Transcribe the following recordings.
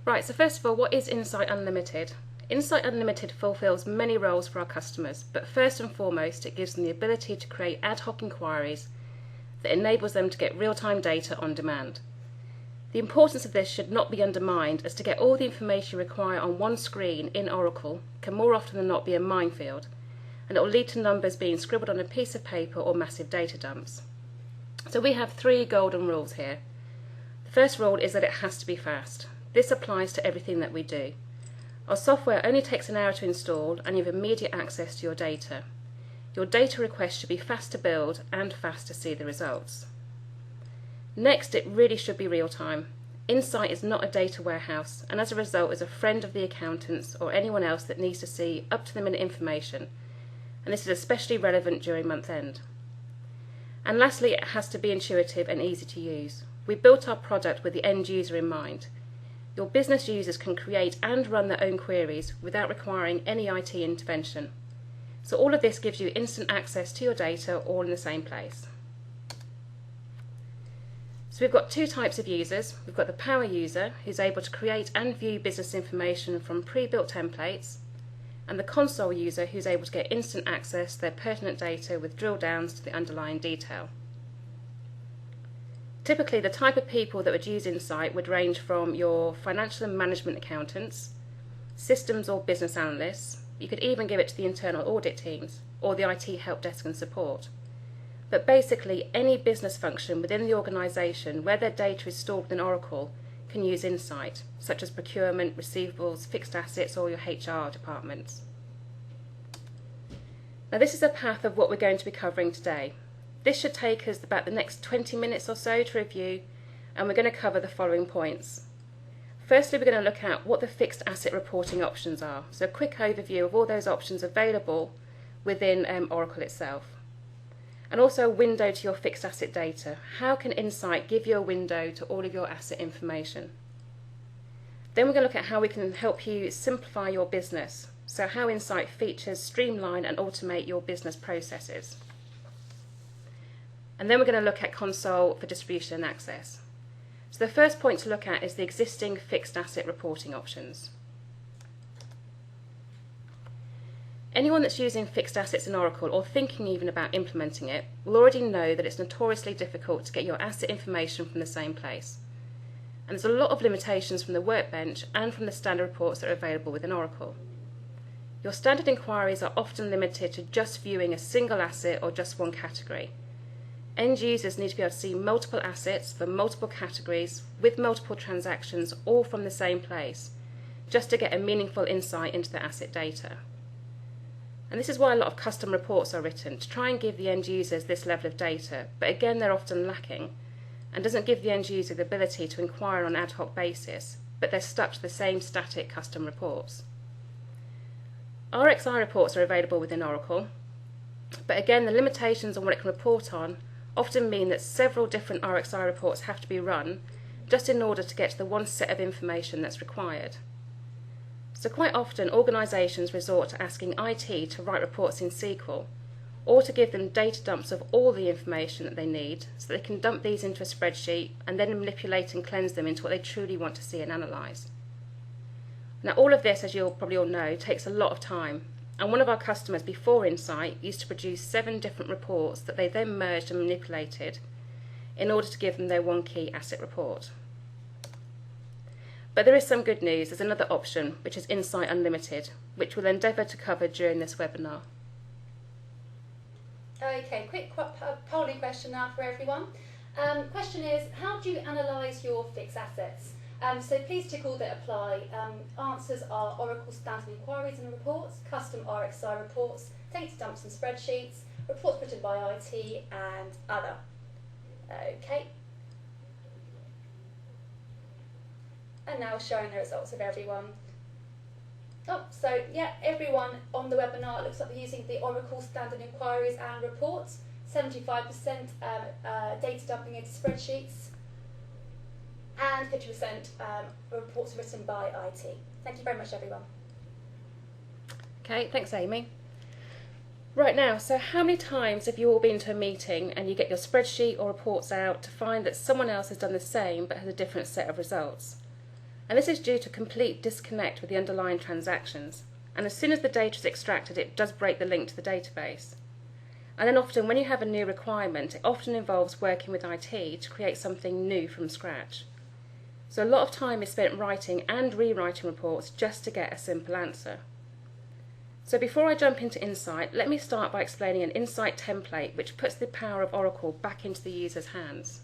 Right, so first of all, what is Insight Unlimited? Insight Unlimited fulfills many roles for our customers, but first and foremost, it gives them the ability to create ad hoc inquiries that enables them to get real-time data on demand. The importance of this should not be undermined, as to get all the information you require on one screen in Oracle can more often than not be a minefield, and it will lead to numbers being scribbled on a piece of paper or massive data dumps. So we have 3 golden rules here. The first rule is that it has to be fast. This applies to everything that we do. Our software only takes an hour to install and you have immediate access to your data. Your data request should be fast to build and fast to see the results. Next, it really should be real time. Insight is not a data warehouse, and as a result is a friend of the accountants or anyone else that needs to see up-to-the-minute information, and this is especially relevant during month end. And lastly, it has to be intuitive and easy to use. We built our product with the end user in mind. Your business users can create and run their own queries without requiring any IT intervention. So all of this gives you instant access to your data all in the same place. So we've got 2 types of users. We've got the power user, who's able to create and view business information from pre-built templates, and the console user, who's able to get instant access to their pertinent data with drill downs to the underlying detail. Typically, the type of people that would use Insight would range from your financial and management accountants, systems or business analysts. You could even give it to the internal audit teams or the IT help desk and support. But basically, any business function within the organisation where their data is stored within Oracle can use Insight, such as procurement, receivables, fixed assets, or your HR departments. Now, this is a path of what we're going to be covering today. This should take us about the next 20 minutes or so to review, and we're going to cover the following points. Firstly, we're going to look at what the fixed asset reporting options are, so a quick overview of all those options available within Oracle itself. And also a window to your fixed asset data. How can Insight give you a window to all of your asset information? Then we're going to look at how we can help you simplify your business, so how Insight features streamline and automate your business processes. And then we're going to look at console for distribution and access. So the first point to look at is the existing fixed asset reporting options. Anyone that's using fixed assets in Oracle or thinking even about implementing it will already know that it's notoriously difficult to get your asset information from the same place. And there's a lot of limitations from the workbench and from the standard reports that are available within Oracle. Your standard inquiries are often limited to just viewing a single asset or just one category. End users need to be able to see multiple assets for multiple categories with multiple transactions all from the same place, just to get a meaningful insight into the asset data. And this is why a lot of custom reports are written, to try and give the end users this level of data, but again they're often lacking and doesn't give the end user the ability to inquire on an ad hoc basis, but they're stuck to the same static custom reports. RXI reports are available within Oracle, but again the limitations on what it can report on often mean that several different RXI reports have to be run just in order to get to the one set of information that's required. So quite often organisations resort to asking IT to write reports in SQL or to give them data dumps of all the information that they need so they can dump these into a spreadsheet and then manipulate and cleanse them into what they truly want to see and analyse. Now all of this, as you'll probably all know, takes a lot of time, and one of our customers before Insight used to produce 7 different reports that they then merged and manipulated in order to give them their one key asset report. But there is some good news. There's another option, which is Insight Unlimited, which we'll endeavour to cover during this webinar. Okay, quick polling question now for everyone. Question is, how do you analyse your fixed assets? So please tick all that apply. Answers are Oracle standard inquiries and reports, custom RXI reports, data dumps and spreadsheets, reports written by IT, and other. Okay. And now showing the results of everyone. Oh, so yeah, everyone on the webinar looks like they're using the Oracle standard inquiries and reports. 75% data dumping into spreadsheets, and 50% reports written by IT. Thank you very much, everyone. Okay, thanks, Amy. Right now, so how many times have you all been to a meeting and you get your spreadsheet or reports out to find that someone else has done the same but has a different set of results? And this is due to complete disconnect with the underlying transactions. And as soon as the data is extracted, it does break the link to the database. And then often when you have a new requirement, it often involves working with IT to create something new from scratch. So a lot of time is spent writing and rewriting reports just to get a simple answer. So before I jump into Insight, let me start by explaining an Insight template which puts the power of Oracle back into the user's hands.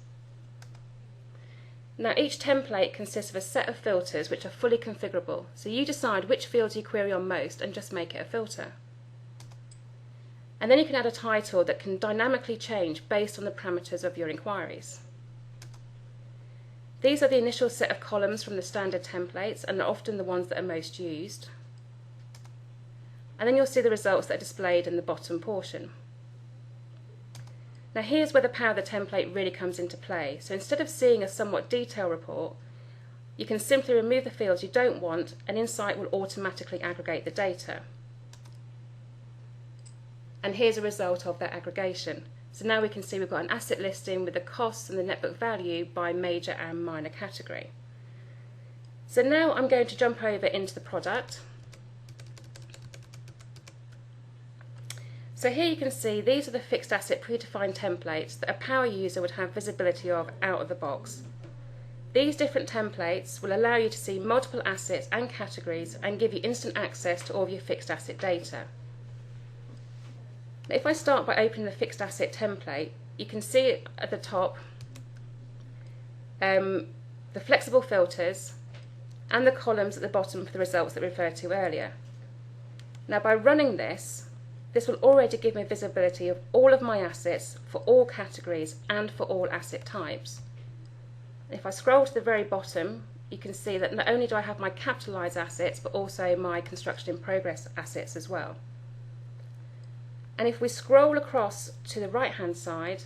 Now each template consists of a set of filters which are fully configurable, so you decide which fields you query on most and just make it a filter. And then you can add a title that can dynamically change based on the parameters of your inquiries. These are the initial set of columns from the standard templates and are often the ones that are most used. And then you'll see the results that are displayed in the bottom portion. Now here's where the power of the template really comes into play. So instead of seeing a somewhat detailed report, you can simply remove the fields you don't want and Insight will automatically aggregate the data. And here's a result of that aggregation. So now we can see we've got an asset listing with the costs and the net book value by major and minor category. So now I'm going to jump over into the product. So here you can see these are the fixed asset predefined templates that a power user would have visibility of out of the box. These different templates will allow you to see multiple assets and categories and give you instant access to all of your fixed asset data. If I start by opening the fixed asset template, you can see at the top the flexible filters and the columns at the bottom for the results that we referred to earlier. Now by running this will already give me visibility of all of my assets for all categories and for all asset types. If I scroll to the very bottom, you can see that not only do I have my capitalised assets but also my construction in progress assets as well. And if we scroll across to the right hand side,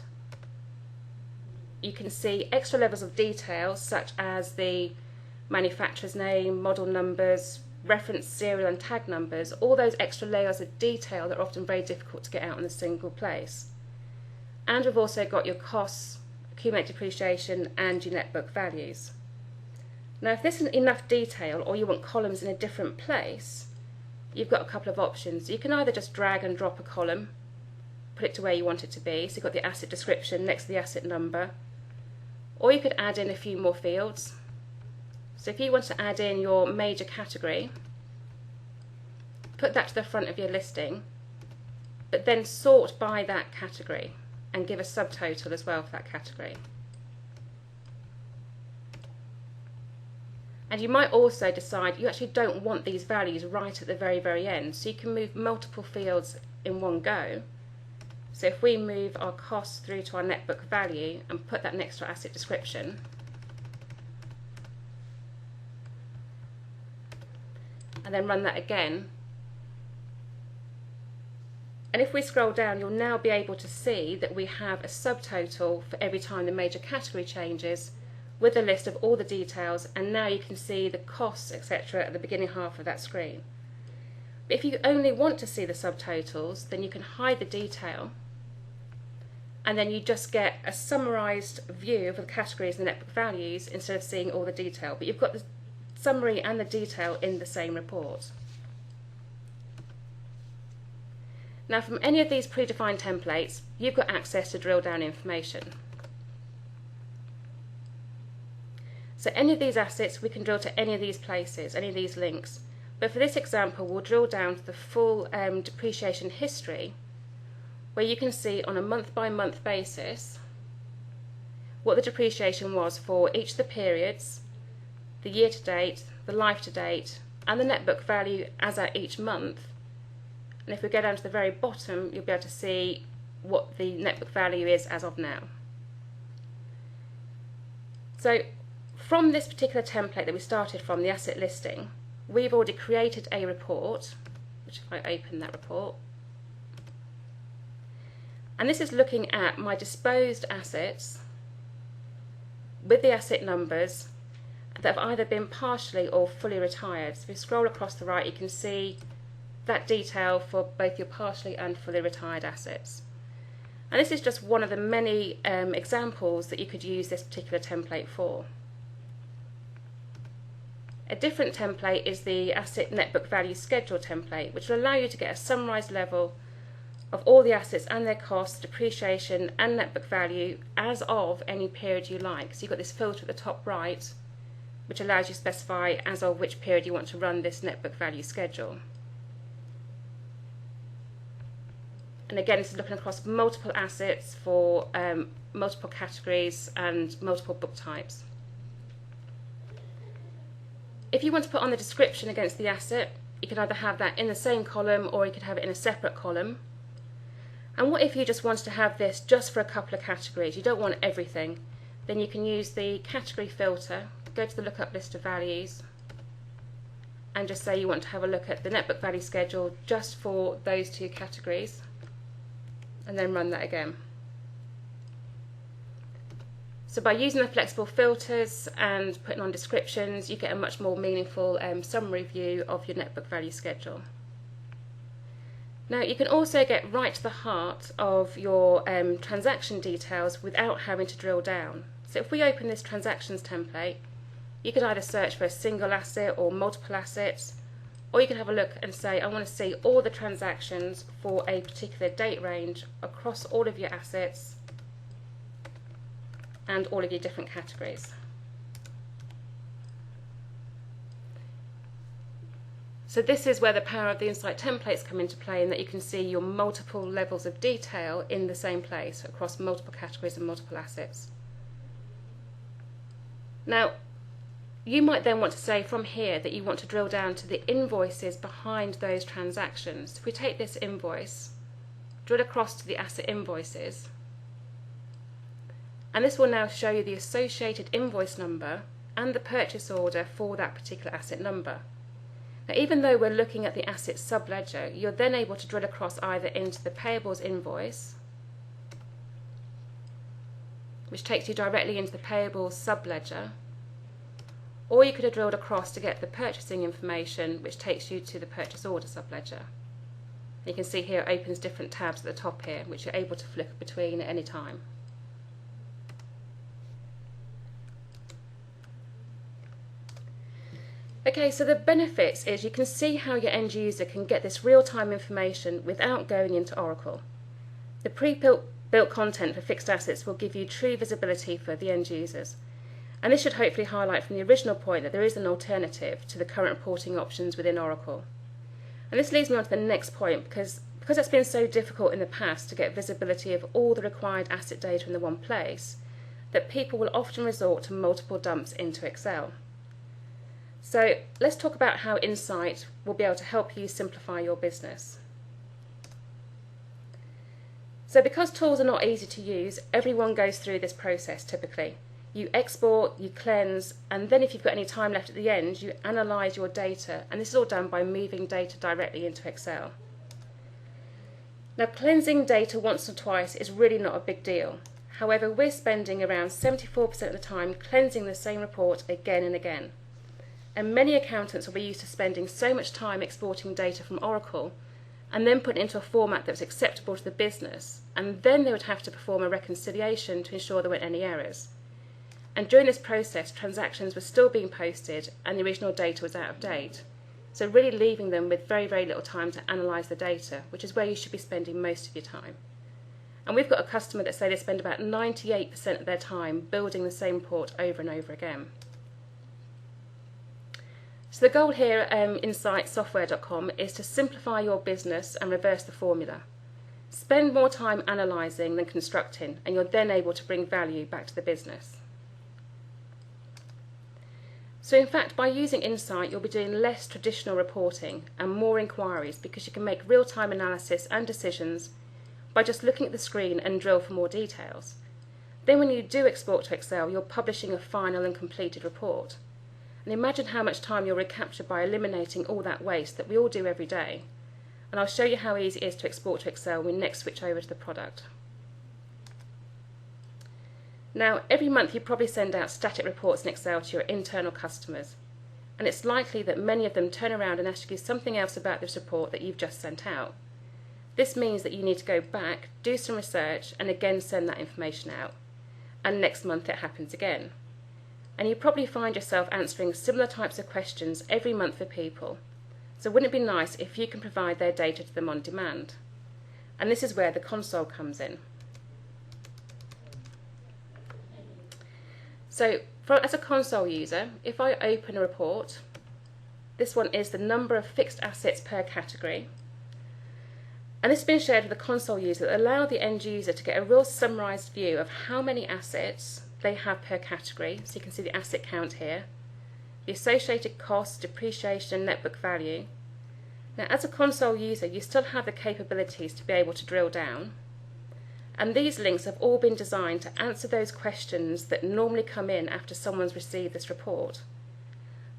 you can see extra levels of detail such as the manufacturer's name, model numbers, reference serial and tag numbers, all those extra layers of detail that are often very difficult to get out in a single place. And we've also got your costs, accumulated depreciation and your net book values. Now if this isn't enough detail or you want columns in a different place, you've got a couple of options. You can either just drag and drop a column, put it to where you want it to be, so you've got the asset description next to the asset number, or you could add in a few more fields. So if you want to add in your major category, put that to the front of your listing, but then sort by that category and give a subtotal as well for that category. And you might also decide you actually don't want these values right at the very, very end, so you can move multiple fields in one go. So if we move our costs through to our net book value and put that next to our asset description, and then run that again, and if we scroll down, you'll now be able to see that we have a subtotal for every time the major category changes with a list of all the details, and now you can see the costs, etc. at the beginning half of that screen. But if you only want to see the subtotals, then you can hide the detail and then you just get a summarised view of the categories and the net book values instead of seeing all the detail, but you've got the summary and the detail in the same report. Now from any of these predefined templates, you've got access to drill down information. So any of these assets we can drill to any of these places, any of these links, but for this example we'll drill down to the full depreciation history, where you can see on a month by month basis what the depreciation was for each of the periods, the year to date, the life to date, and the net book value as at each month. And if we go down to the very bottom, you'll be able to see what the net book value is as of now. So from this particular template that we started from, the asset listing, we've already created a report, which if I open that report, and this is looking at my disposed assets with the asset numbers that have either been partially or fully retired. So if you scroll across the right, you can see that detail for both your partially and fully retired assets. And this is just one of the many examples that you could use this particular template for. A different template is the asset net book value schedule template, which will allow you to get a summarised level of all the assets and their costs, depreciation and net book value as of any period you like. So you've got this filter at the top right, which allows you to specify as of which period you want to run this net book value schedule. And again, this is looking across multiple assets for multiple categories and multiple book types. If you want to put on the description against the asset, you can either have that in the same column or you could have it in a separate column. And what if you just wanted to have this just for a couple of categories? You don't want everything. Then you can use the category filter, go to the lookup list of values, and just say you want to have a look at the net book value schedule just for those two categories, and then run that again. So by using the flexible filters and putting on descriptions, you get a much more meaningful summary view of your net book value schedule. Now you can also get right to the heart of your transaction details without having to drill down. So if we open this transactions template, you could either search for a single asset or multiple assets, or you can have a look and say, I want to see all the transactions for a particular date range across all of your assets and all of your different categories. So this is where the power of the Insight templates come into play, in that you can see your multiple levels of detail in the same place across multiple categories and multiple assets. Now, you might then want to say from here that you want to drill down to the invoices behind those transactions. If we take this invoice, drill across to the asset invoices, and this will now show you the associated invoice number and the purchase order for that particular asset number. Now, even though we're looking at the asset subledger, you're then able to drill across either into the payables invoice, which takes you directly into the payables subledger, or you could have drilled across to get the purchasing information, which takes you to the purchase order subledger. You can see here it opens different tabs at the top here, which you're able to flick between at any time. Okay, so the benefits is you can see how your end user can get this real-time information without going into Oracle. The pre-built content for fixed assets will give you true visibility for the end users. And this should hopefully highlight from the original point that there is an alternative to the current reporting options within Oracle. And this leads me on to the next point, because it's been so difficult in the past to get visibility of all the required asset data in the one place, that people will often resort to multiple dumps into Excel. So let's talk about how Insight will be able to help you simplify your business. So because tools are not easy to use, everyone goes through this process typically. You export, you cleanse, and then if you've got any time left at the end, you analyse your data, and this is all done by moving data directly into Excel. Now, cleansing data once or twice is really not a big deal. However, we're spending around 74% of the time cleansing the same report again and again. And many accountants will be used to spending so much time exporting data from Oracle and then putting it into a format that was acceptable to the business, and then they would have to perform a reconciliation to ensure there weren't any errors. And during this process, transactions were still being posted and the original data was out of date. So really leaving them with very, very little time to analyse the data, which is where you should be spending most of your time. And we've got a customer that say they spend about 98% of their time building the same report over and over again. So the goal here at insightsoftware.com is to simplify your business and reverse the formula. Spend more time analysing than constructing, and you're then able to bring value back to the business. So in fact, by using Insight, you'll be doing less traditional reporting and more inquiries, because you can make real-time analysis and decisions by just looking at the screen and drill for more details. Then when you do export to Excel, you're publishing a final and completed report. And imagine how much time you'll recapture by eliminating all that waste that we all do every day. And I'll show you how easy it is to export to Excel when we next switch over to the product. Now, every month you probably send out static reports in Excel to your internal customers, and it's likely that many of them turn around and ask you something else about this report that you've just sent out. This means that you need to go back, do some research, and again send that information out. And next month it happens again. and you probably find yourself answering similar types of questions every month for people. So wouldn't it be nice if you can provide their data to them on demand? And this is where the console comes in. So as a console user, if I open a report, this one is the number of fixed assets per category. And this has been shared with the console user that allow the end user to get a real summarised view of how many assets they have per category. So you can see the asset count here, the associated costs, depreciation and net book value. Now as a console user, you still have the capabilities to be able to drill down. And these links have all been designed to answer those questions that normally come in after someone's received this report.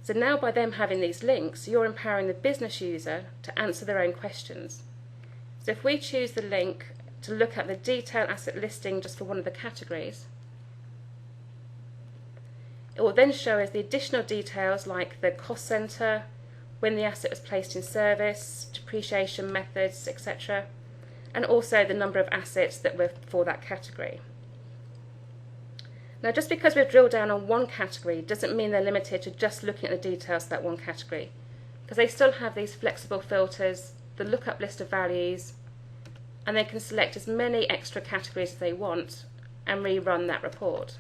So now by them having these links, you're empowering the business user to answer their own questions. So if we choose the link to look at the detailed asset listing just for one of the categories, it will then show us the additional details like the cost centre, when the asset was placed in service, depreciation methods, etc., and also the number of assets that were for that category. Now just because we've drilled down on one category doesn't mean they're limited to just looking at the details of that one category, because they still have these flexible filters, the lookup list of values, and they can select as many extra categories as they want and rerun that report.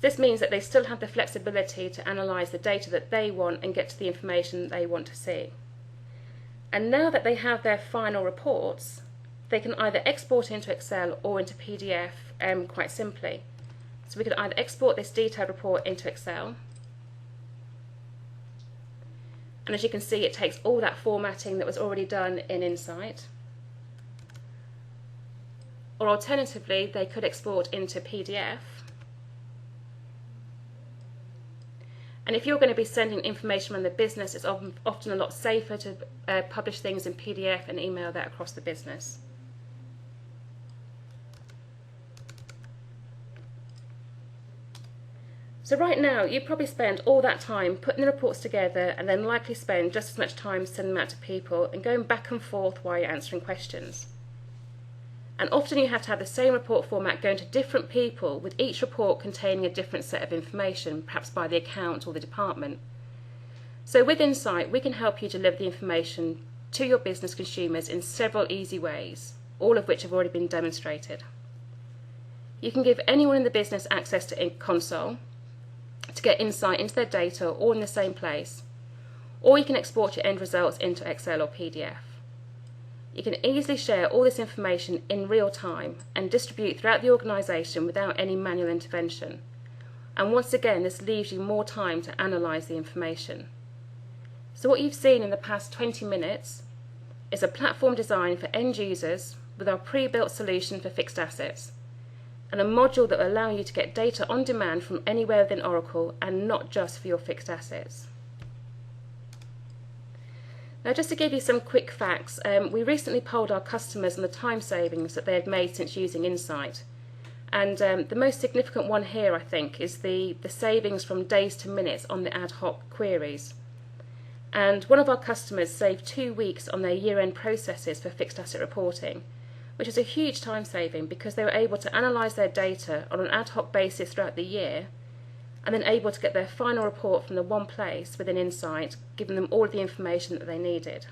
This means that they still have the flexibility to analyse the data that they want and get to the information that they want to see. And now that they have their final reports, they can either export into Excel or into PDF quite simply. So we could either export this detailed report into Excel, and as you can see, it takes all that formatting that was already done in Insight. Or alternatively, they could export into PDF. And if you're going to be sending information on the business, it's often a lot safer to publish things in PDF and email that across the business. So right now, you probably spend all that time putting the reports together and then likely spend just as much time sending them out to people and going back and forth while you're answering questions. And often you have to have the same report format going to different people, with each report containing a different set of information, perhaps by the account or the department. So with Insight, we can help you deliver the information to your business consumers in several easy ways, all of which have already been demonstrated. You can give anyone in the business access to Console to get insight into their data all in the same place, or you can export your end results into Excel or PDF. You can easily share all this information in real time and distribute throughout the organisation without any manual intervention. And once again, this leaves you more time to analyse the information. So what you've seen in the past 20 minutes is a platform designed for end users with our pre-built solution for fixed assets, and a module that will allow you to get data on demand from anywhere within Oracle and not just for your fixed assets. Now, just to give you some quick facts, we recently polled our customers on the time savings that they had made since using Insight. And the most significant one here, I think, is the savings from days to minutes on the ad hoc queries. And one of our customers saved 2 weeks on their year-end processes for fixed asset reporting, which is a huge time saving because they were able to analyse their data on an ad hoc basis throughout the year, and then able to get their final report from the one place within Insight, giving them all of the information that they needed.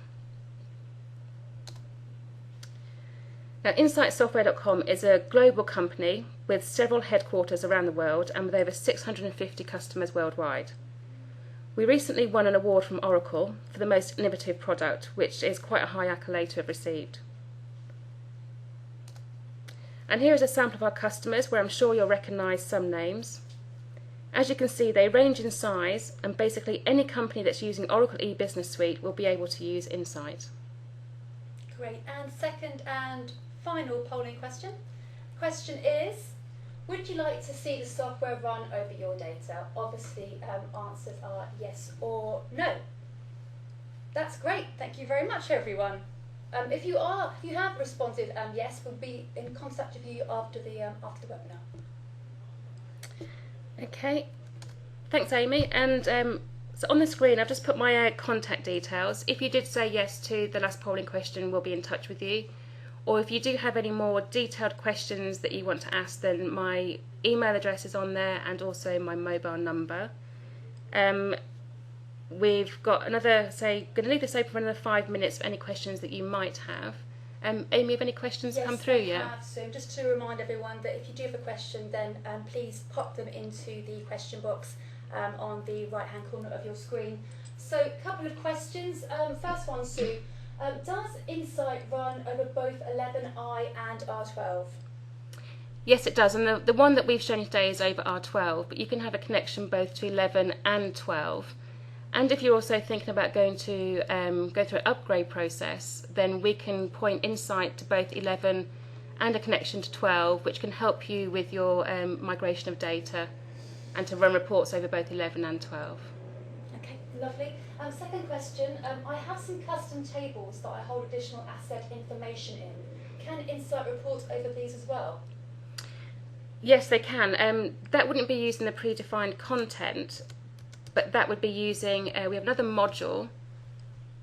Now, insightsoftware.com is a global company with several headquarters around the world and with over 650 customers worldwide. We recently won an award from Oracle for the most innovative product, which is quite a high accolade to have received. And here is a sample of our customers where I'm sure you'll recognise some names. As you can see, they range in size, and basically any company that's using Oracle e-Business Suite will be able to use Insight. Great. And second and final polling question. Question is, would you like to see the software run over your data? Obviously, answers are yes or no. That's great. Thank you very much, everyone. If you have responded yes, we'll be in contact with you after the webinar. Okay, thanks Amy. And so on the screen I've just put my contact details. If you did say yes to the last polling question, we'll be in touch with you. Or if you do have any more detailed questions that you want to ask, then my email address is on there and also my mobile number. We've got another, going to leave this open for another 5 minutes for any questions that you might have. Amy, have any questions come through yet? Yes, I have. So just to remind everyone that if you do have a question, then please pop them into the question box on the right-hand corner of your screen. So a couple of questions. First one, Sue. Does Insight run over both 11i and R12? Yes, it does. And the one that we've shown you today is over R12, but you can have a connection both to 11 and 12. And if you're also thinking about going to go through an upgrade process, then we can point Insight to both 11 and a connection to 12, which can help you with your migration of data and to run reports over both 11 and 12. Okay, lovely. Second question, I have some custom tables that I hold additional asset information in. Can Insight report over these as well? Yes, they can. That wouldn't be using the predefined content, but that would be using, we have another module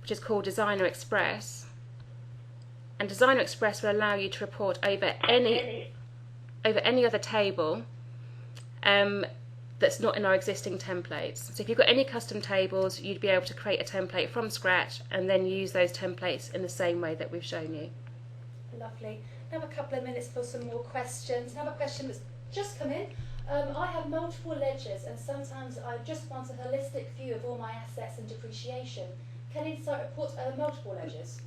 which is called Designer Express, and Designer Express will allow you to report over any other table that's not in our existing templates. So if you've got any custom tables, you'd be able to create a template from scratch and then use those templates in the same way that we've shown you. Lovely. Now a couple of minutes for some more questions. Another question that's just come in. I have multiple ledgers and sometimes I just want a holistic view of all my assets and depreciation. Can Insight report over multiple ledgers?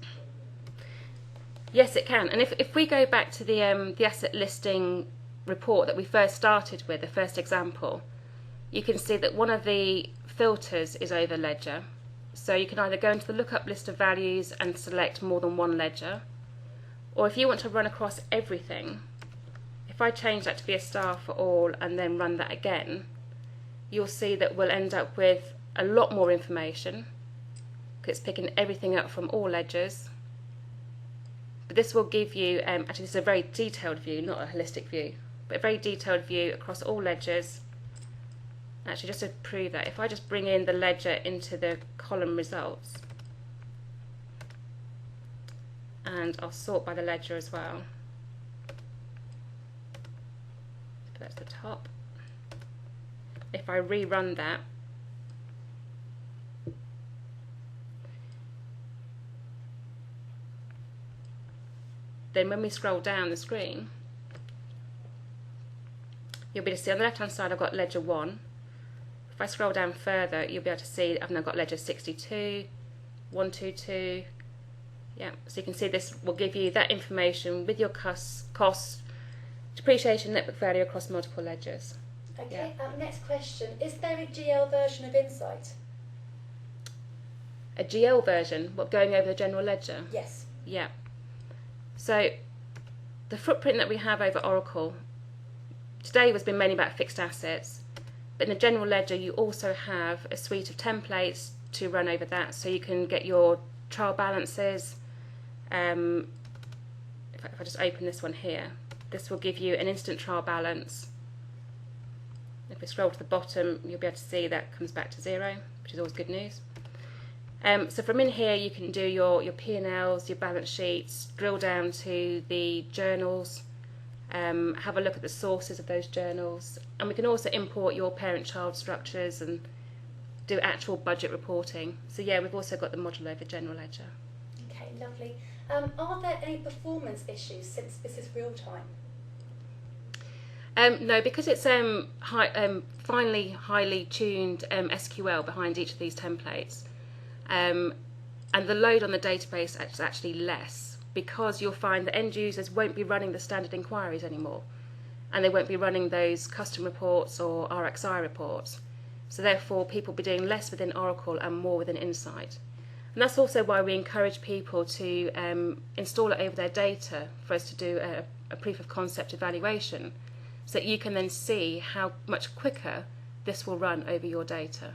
Yes, it can. And if we go back to the asset listing report that we first started with, the first example, you can see that one of the filters is over ledger. So you can either go into the lookup list of values and select more than one ledger, or if you want to run across everything, if I change that to be a star for all and then run that again, you'll see that we'll end up with a lot more information because it's picking everything up from all ledgers. But this will give you, actually this is a very detailed view, not a holistic view, but a very detailed view across all ledgers. Actually, just to prove that, if I just bring in the ledger into the column results, and I'll sort by the ledger as well. That's the top. If I rerun that, then when we scroll down the screen, you'll be able to see on the left hand side I've got ledger 1. If I scroll down further, you'll be able to see I've now got ledger 62, 122. Yeah, so you can see this will give you that information with your costs, depreciation, net book value across multiple ledgers. Okay, next question. Is there a GL version of Insight? A GL version, what, going over the general ledger? Yes. Yeah. So the footprint that we have over Oracle today has been mainly about fixed assets, but in the general ledger you also have a suite of templates to run over that, so you can get your trial balances. If I just open this one here, this will give you an instant trial balance. If we scroll to the bottom, you'll be able to see that comes back to 0, which is always good news. So from in here you can do your P&Ls, your balance sheets, drill down to the journals, have a look at the sources of those journals, and we can also import your parent-child structures and do actual budget reporting. So yeah, we've also got the module over general ledger. Okay, lovely. Are there any performance issues since this is real time? No, because it's finely highly tuned SQL behind each of these templates, and the load on the database is actually less, because you'll find that end users won't be running the standard inquiries anymore, and they won't be running those custom reports or RXI reports. So therefore people will be doing less within Oracle and more within Insight. And that's also why we encourage people to install it over their data for us to do a proof of concept evaluation, so that you can then see how much quicker this will run over your data,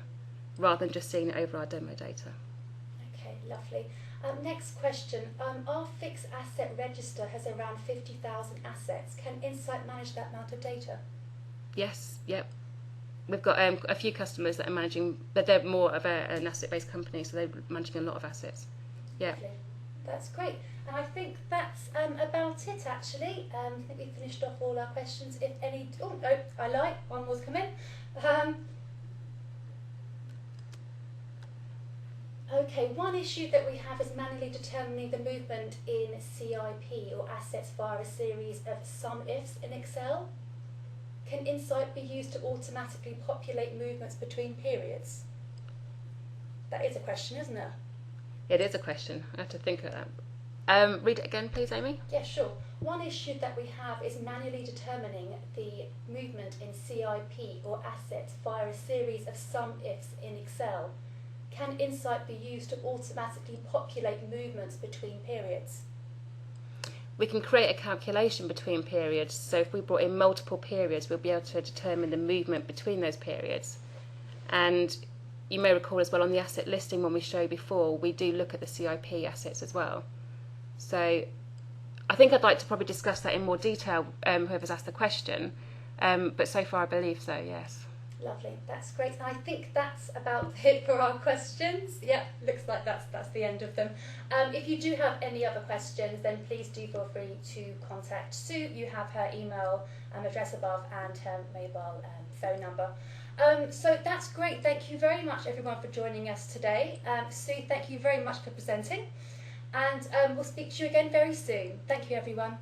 rather than just seeing it over our demo data. Okay, lovely. Next question. Our fixed asset register has around 50,000 assets. Can Insight manage that amount of data? Yes, yep. We've got a few customers that are managing, but they're more of an asset-based company, so they're managing a lot of assets. Yeah. Lovely. That's great. And I think that's about it, actually. I think we've finished off all our questions. If any... Oh, no, I lied. One more's come in. Okay, one issue that we have is manually determining the movement in CIP, or assets, via a series of sum-ifs in Excel. Can Insight be used to automatically populate movements between periods? That is a question, isn't it? It is a question. I have to think of that. Read it again, please, Amy. Yeah, sure. One issue that we have is manually determining the movement in CIP, or assets, via a series of sum-ifs in Excel. Can Insight be used to automatically populate movements between periods? We can create a calculation between periods, so if we brought in multiple periods, we'll be able to determine the movement between those periods. And you may recall as well, on the asset listing when we showed before, we do look at the CIP assets as well. So I think I'd like to probably discuss that in more detail, whoever's asked the question, but so far I believe so, yes. Lovely, that's great. I think that's about it for our questions. Yep, looks like that's the end of them. If you do have any other questions, then please do feel free to contact Sue. You have her email address above and her mobile phone number. So that's great. Thank you very much, everyone, for joining us today. Sue, thank you very much for presenting. And we'll speak to you again very soon. Thank you, everyone.